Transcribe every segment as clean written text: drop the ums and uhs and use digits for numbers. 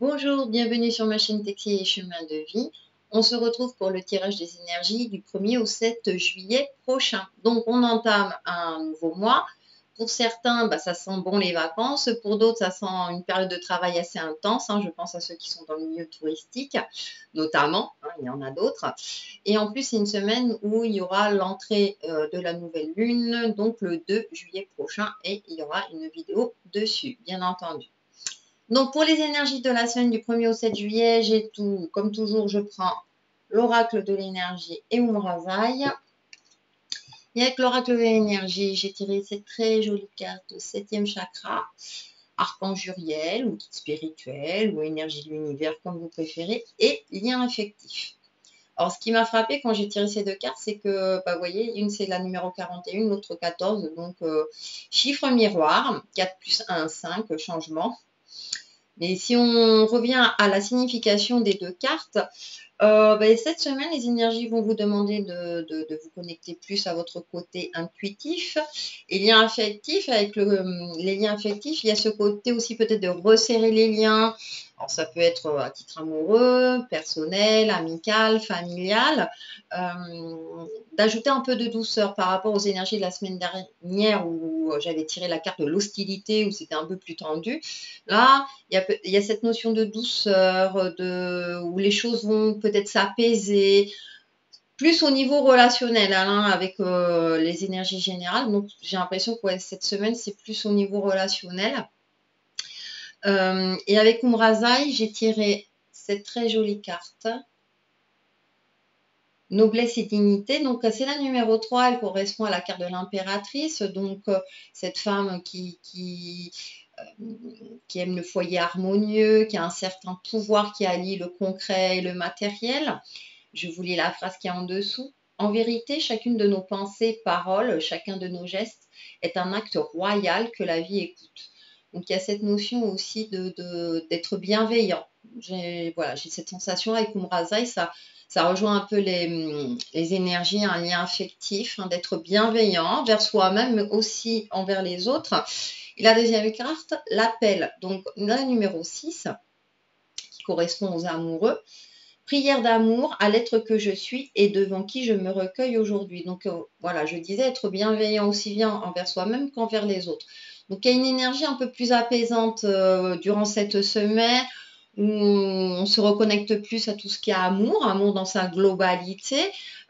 Bonjour, bienvenue sur ma chaîne Texi et Chemin de Vie. On se retrouve pour le tirage des énergies du 1er au 7 juillet prochain. Donc, on entame un nouveau mois. Pour certains, ça sent bon les vacances. Pour d'autres, ça sent une période de travail assez intense. Je pense à ceux qui sont dans le milieu touristique, notamment. Il y en a d'autres. Et en plus, c'est une semaine où il y aura l'entrée de la nouvelle lune, donc le 2 juillet prochain. Et il y aura une vidéo dessus, bien entendu. Donc, pour les énergies de la semaine du 1er au 7 juillet, j'ai tout. Comme toujours, je prends l'oracle de l'énergie et Umrazai. Et avec l'oracle de l'énergie, j'ai tiré cette très jolie carte, 7e chakra, archange Uriel, ou guide spirituel, ou énergie de l'univers, comme vous préférez, et lien affectif. Alors, ce qui m'a frappé quand j'ai tiré ces deux cartes, c'est que, vous voyez, une c'est la numéro 41, l'autre 14, donc chiffre miroir, 4 plus 1, 5, changement. Mais si on revient à la signification des deux cartes, cette semaine, les énergies vont vous demander de vous connecter plus à votre côté intuitif et lien affectif. Avec les liens affectifs, il y a ce côté aussi peut-être de resserrer les liens. Alors, ça peut être à titre amoureux, personnel, amical, familial. D'ajouter un peu de douceur par rapport aux énergies de la semaine dernière où j'avais tiré la carte de l'hostilité, où c'était un peu plus tendu. Là, il y a cette notion de douceur, où les choses vont peut-être s'apaiser, plus au niveau relationnel avec les énergies générales. Donc, j'ai l'impression que cette semaine, c'est plus au niveau relationnel. Et avec Umrazai, j'ai tiré cette très jolie carte. Noblesse et dignité, donc c'est la numéro 3, elle correspond à la carte de l'impératrice, donc cette femme qui aime le foyer harmonieux, qui a un certain pouvoir qui allie le concret et le matériel. Je vous lis la phrase qui est en dessous. En vérité, chacune de nos pensées, paroles, chacun de nos gestes est un acte royal que la vie écoute. Donc il y a cette notion aussi d'être bienveillant. J'ai cette sensation avec Umrazai, ça rejoint un peu les énergies, un lien affectif, d'être bienveillant envers soi-même, mais aussi envers les autres. Et la deuxième carte, l'appel. Donc, la numéro 6, qui correspond aux amoureux. Prière d'amour à l'être que je suis et devant qui je me recueille aujourd'hui. Donc, je disais être bienveillant aussi bien envers soi-même qu'envers les autres. Donc, il y a une énergie un peu plus apaisante durant cette semaine, où on se reconnecte plus à tout ce qui est amour dans sa globalité.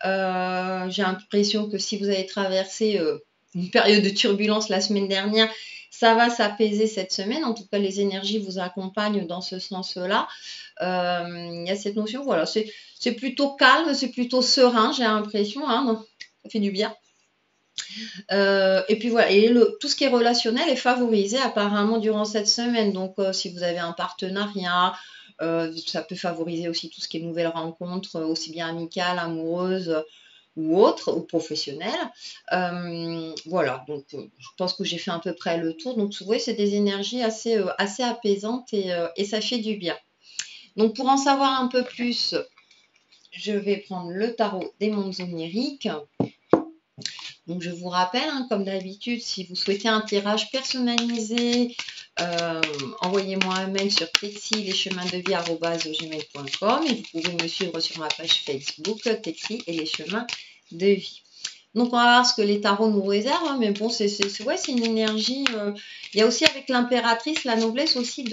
J'ai l'impression que si vous avez traversé une période de turbulence la semaine dernière, ça va s'apaiser cette semaine. En tout cas, les énergies vous accompagnent dans ce sens-là. Il y a cette notion, c'est plutôt calme, c'est plutôt serein, j'ai l'impression, ça fait du bien. Et puis voilà, et tout ce qui est relationnel est favorisé apparemment durant cette semaine. Donc, si vous avez un partenariat, ça peut favoriser aussi tout ce qui est nouvelles rencontres, aussi bien amicales, amoureuses ou autres, ou professionnelles. Donc je pense que j'ai fait à peu près le tour. Donc, vous voyez, c'est des énergies assez apaisantes et ça fait du bien. Donc, pour en savoir un peu plus, je vais prendre le tarot des mondes oniriques. Donc, je vous rappelle, comme d'habitude, si vous souhaitez un tirage personnalisé, envoyez-moi un mail sur texi-lescheminsdevie@gmail.com et vous pouvez me suivre sur ma page Facebook, Texi et les chemins de vie. Donc, on va voir ce que les tarots nous réservent, mais bon, c'est une énergie. Il y a aussi avec l'impératrice la noblesse aussi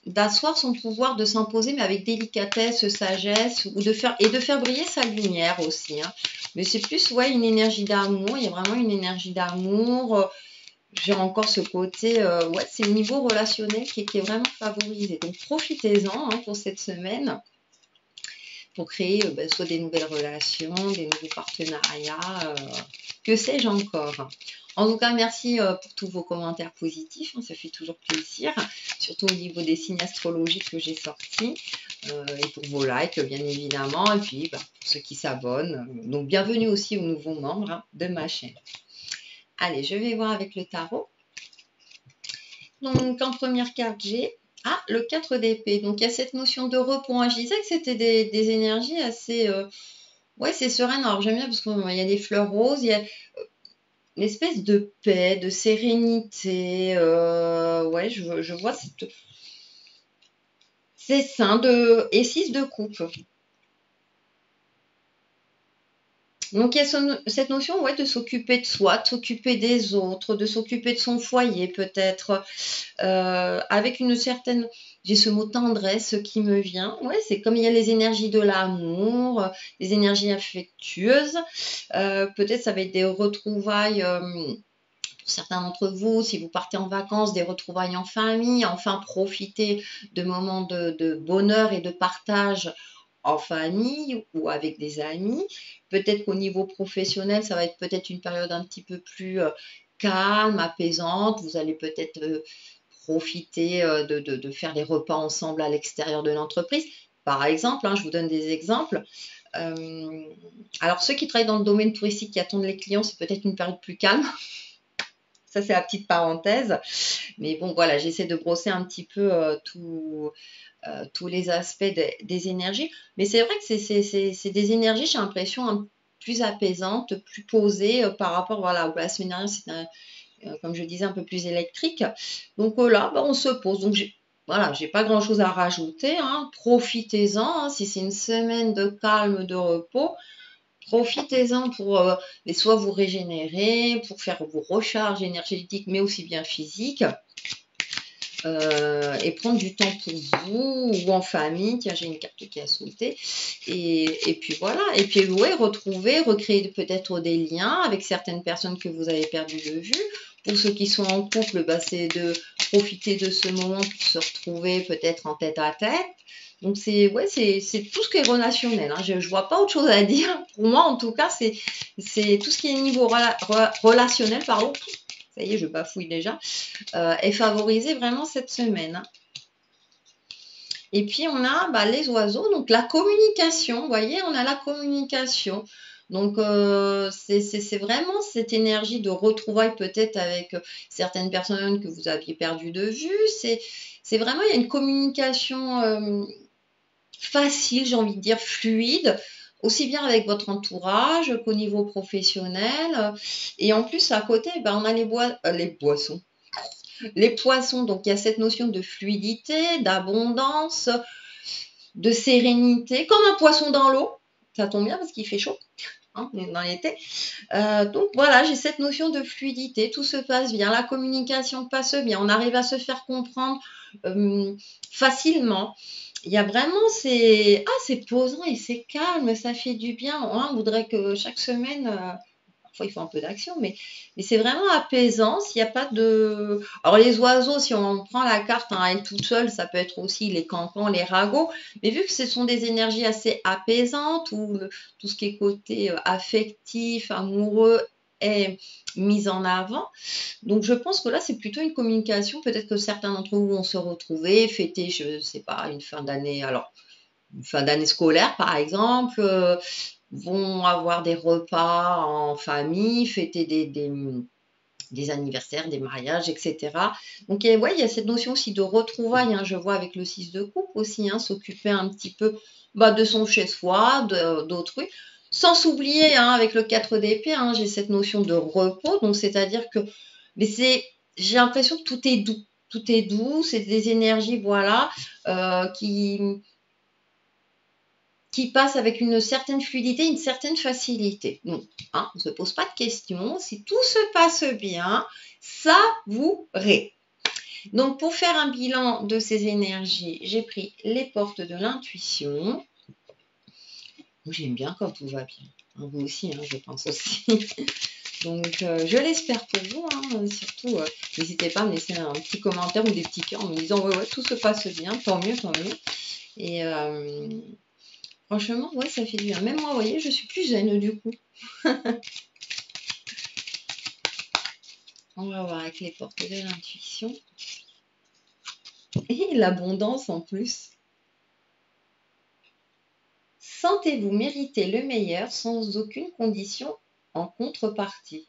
d'asseoir son pouvoir, de s'imposer, mais avec délicatesse, sagesse, de faire briller sa lumière aussi. Mais c'est plus une énergie d'amour, il y a vraiment une énergie d'amour. J'ai encore ce côté, c'est le niveau relationnel qui est vraiment favorisé. Donc profitez-en pour cette semaine, pour créer soit des nouvelles relations, des nouveaux partenariats, que sais-je encore. En tout cas, merci pour tous vos commentaires positifs, ça fait toujours plaisir, surtout au niveau des signes astrologiques que j'ai sortis, et pour vos likes, bien évidemment, et puis pour ceux qui s'abonnent. Donc, bienvenue aussi aux nouveaux membres de ma chaîne. Allez, je vais voir avec le tarot. Donc, en première carte, j'ai le 4 d'épée. Donc, il y a cette notion de repos. Je disais que c'était des énergies assez... c'est sereine. Alors, j'aime bien parce qu'il y a des fleurs roses, une espèce de paix, de sérénité. Ouais, je vois c'est sain et 6 de coupe. Donc, il y a cette notion, ouais, de s'occuper de soi, de s'occuper des autres, de s'occuper de son foyer peut-être, avec une certaine, j'ai ce mot tendresse qui me vient. Ouais, c'est comme il y a les énergies de l'amour, les énergies affectueuses. Peut-être ça va être des retrouvailles. Pour certains d'entre vous, si vous partez en vacances, des retrouvailles en famille, enfin profiter de moments de bonheur et de partage en famille ou avec des amis. Peut-être qu'au niveau professionnel, ça va être peut-être une période un petit peu plus calme, apaisante. Vous allez peut-être profiter de faire les repas ensemble à l'extérieur de l'entreprise. Par exemple, hein, je vous donne des exemples. Alors, ceux qui travaillent dans le domaine touristique, qui attendent les clients, c'est peut-être une période plus calme. Ça, c'est la petite parenthèse. Mais bon, voilà, j'essaie de brosser un petit peu tous les aspects des énergies. Mais c'est vrai que c'est des énergies, j'ai l'impression, plus apaisantes, plus posées par rapport, voilà, la semaine dernière, c'était, comme je disais, un peu plus électrique. Donc là, on se pose. Donc, voilà, j'ai pas grand-chose à rajouter, hein. Profitez-en, hein. Si c'est une semaine de calme, de repos, profitez-en pour soit vous régénérer, pour faire vos recharges énergétiques, mais aussi bien physiques. Et prendre du temps pour vous ou en famille. Tiens, j'ai une carte qui a sauté. Et puis voilà. Et puis, ouais, retrouver, recréer peut-être des liens avec certaines personnes que vous avez perdues de vue. Pour ceux qui sont en couple, c'est de profiter de ce moment pour se retrouver peut-être en tête à tête. Donc, c'est tout ce qui est relationnel. Hein. Je ne vois pas autre chose à dire. Pour moi, en tout cas, c'est tout ce qui est niveau relationnel, pardon. Ça y est, je bafouille déjà. Est favorisé vraiment cette semaine. Hein. Et puis, on a les oiseaux, donc la communication. Vous voyez, on a la communication. Donc, c'est vraiment cette énergie de retrouvailles peut-être avec certaines personnes que vous aviez perdues de vue. C'est vraiment, il y a une communication facile, j'ai envie de dire, fluide, aussi bien avec votre entourage qu'au niveau professionnel. Et en plus, à côté, on a les boissons. Les poissons, donc il y a cette notion de fluidité, d'abondance, de sérénité, comme un poisson dans l'eau. Ça tombe bien parce qu'il fait chaud, hein, dans l'été. Donc voilà, j'ai cette notion de fluidité, tout se passe bien, la communication passe bien, on arrive à se faire comprendre facilement. Il y a vraiment c'est posant et c'est calme, ça fait du bien. On voudrait que chaque semaine, parfois il faut un peu d'action, mais c'est vraiment apaisant. S'il n'y a pas de. Alors les oiseaux, si on prend la carte à elle toute seule, ça peut être aussi les cancans, les ragots. Mais vu que ce sont des énergies assez apaisantes, où tout ce qui est côté affectif, amoureux est mis en avant. Donc je pense que là, c'est plutôt une communication. Peut-être que certains d'entre vous vont se retrouver, fêter, je ne sais pas, une fin d'année. Alors, une fin d'année scolaire, par exemple, vont avoir des repas en famille, fêter des anniversaires, des mariages, etc. Donc, ouais, il y a cette notion aussi de retrouvailles, hein, je vois avec le 6 de coupe aussi, hein, s'occuper un petit peu de son chez-soi, d'autrui, sans s'oublier, hein, avec le 4 d'épée, hein, j'ai cette notion de repos, donc c'est-à-dire que j'ai l'impression que tout est doux, c'est des énergies, voilà, qui passe avec une certaine fluidité, une certaine facilité. Donc, hein, on ne se pose pas de questions. Si tout se passe bien, savourez. Donc, pour faire un bilan de ces énergies, j'ai pris les portes de l'intuition. J'aime bien quand tout va bien. Vous aussi, hein, je pense aussi. Donc, je l'espère pour vous. Hein, surtout, n'hésitez pas à me laisser un petit commentaire ou des petits cœurs en me disant ouais, tout se passe bien, tant mieux, tant mieux. Et franchement, ouais, ça fait du bien. Même moi, vous voyez, je suis plus zen du coup. On va voir avec les portes de l'intuition. Et l'abondance en plus. Sentez-vous mériter le meilleur sans aucune condition en contrepartie.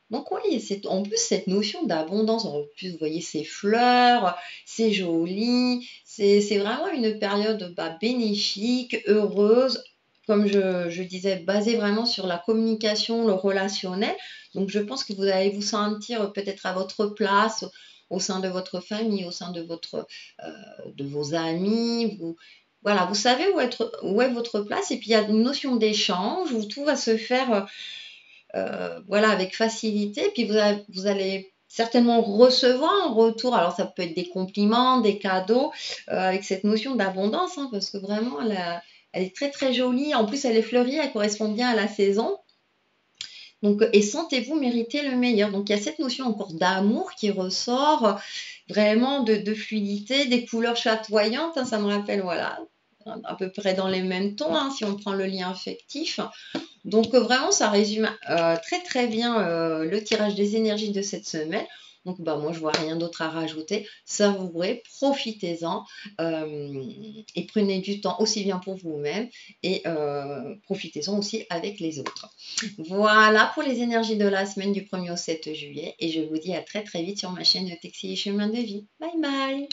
Donc oui, en plus cette notion d'abondance, en plus vous voyez ces fleurs, c'est joli, c'est vraiment une période bénéfique, heureuse. comme je disais, basé vraiment sur la communication, le relationnel. Donc, je pense que vous allez vous sentir peut-être à votre place au sein de votre famille, au sein de de vos amis. Voilà, vous savez où est votre place. Et puis, il y a une notion d'échange où tout va se faire voilà, avec facilité. Puis vous allez certainement recevoir en retour, alors ça peut être des compliments, des cadeaux, avec cette notion d'abondance, hein, parce que vraiment, elle est très très jolie. En plus, elle est fleurie, elle correspond bien à la saison. Donc, et sentez-vous mériter le meilleur. Donc, il y a cette notion encore d'amour qui ressort, vraiment de fluidité, des couleurs chatoyantes, hein, ça me rappelle, voilà, à peu près dans les mêmes tons, hein, si on prend le lien affectif. Donc vraiment, ça résume très très bien le tirage des énergies de cette semaine. Donc bah, moi, je vois rien d'autre à rajouter. Savourez, profitez-en et prenez du temps aussi bien pour vous-même et profitez-en aussi avec les autres. Voilà pour les énergies de la semaine du 1er au 7 juillet et je vous dis à très très vite sur ma chaîne de Textile et Chemin de Vie. Bye bye!